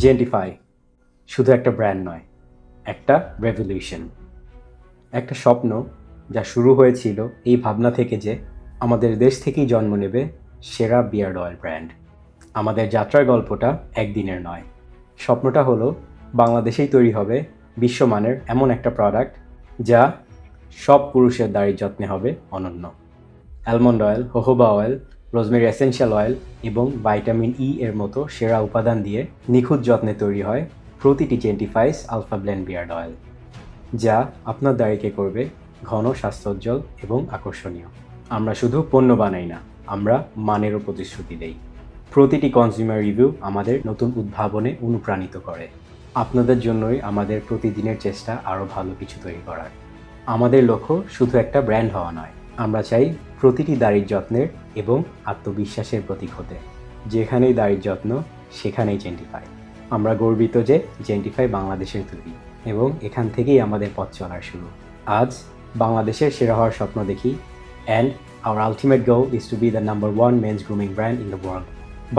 জেন্টিফাই শুধু একটা ব্র্যান্ড নয়, একটা রেভলিউশন, একটা স্বপ্ন যা শুরু হয়েছিল এই ভাবনা থেকে যে আমাদের দেশ থেকেই জন্ম নেবে সেরা বিয়ার্ড অয়েল ব্র্যান্ড। আমাদের যাত্রার গল্পটা একদিনের নয়। স্বপ্নটা হলো বাংলাদেশেই তৈরি হবে বিশ্বমানের এমন একটা প্রোডাক্ট যা সব পুরুষের দাড়ির যত্নে হবে অনন্য। Almond oil, jojoba oil, rosemary essential oil এবং ভাইটামিন ই এর মতো সেরা উপাদান দিয়ে নিখুঁত যত্নে তৈরি হয় প্রতিটি জেন্টিফাইস আলফা ব্লেন্ড বিয়ার্ড অয়েল, যা আপনার দাড়িকে করবে ঘন, স্বাস্থ্যোজ্জ্বল এবং আকর্ষণীয়। আমরা শুধু পণ্য বানাই না, আমরা মানেরও প্রতিশ্রুতি দেই। প্রতিটি কনজিউমার রিভিউ আমাদের নতুন উদ্ভাবনে অনুপ্রাণিত করে। আপনাদের জন্যই আমাদের প্রতিদিনের চেষ্টা আরও ভালো কিছু তৈরি করার। আমাদের লক্ষ্য শুধু একটা ব্র্যান্ড হওয়া নয়, আমরা চাই প্রতিটি দাড়ির যত্নের এবং আত্মবিশ্বাসের প্রতীক হতে। যেখানেই দাড়ির যত্ন, সেখানেই জেন্টিফাই। আমরা গর্বিত যে জেন্টিফাই বাংলাদেশের তৈরি এবং এখান থেকেই আমাদের পথ চলার শুরু। আজ বাংলাদেশের সেরা হওয়ার স্বপ্ন দেখি, and our ultimate goal is to be the number 1 men's grooming brand in the world.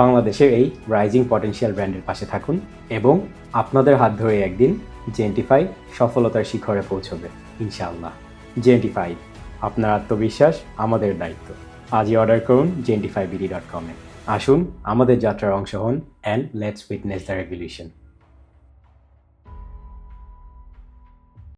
বাংলাদেশের এই রাইজিং পটেনশিয়াল ব্র্যান্ডের পাশে থাকুন এবং আপনাদের হাত ধরে একদিন জেন্টিফাই সফলতার শিখরে পৌঁছবে ইনশাআল্লাহ। জেন্টিফাই, আপনার আত্মবিশ্বাস আমাদের দায়িত্ব। আজই অর্ডার করুন jentifiebd.com-এ। আসুন আমাদের যাত্রার অংশ হন, and let's witness the revolution.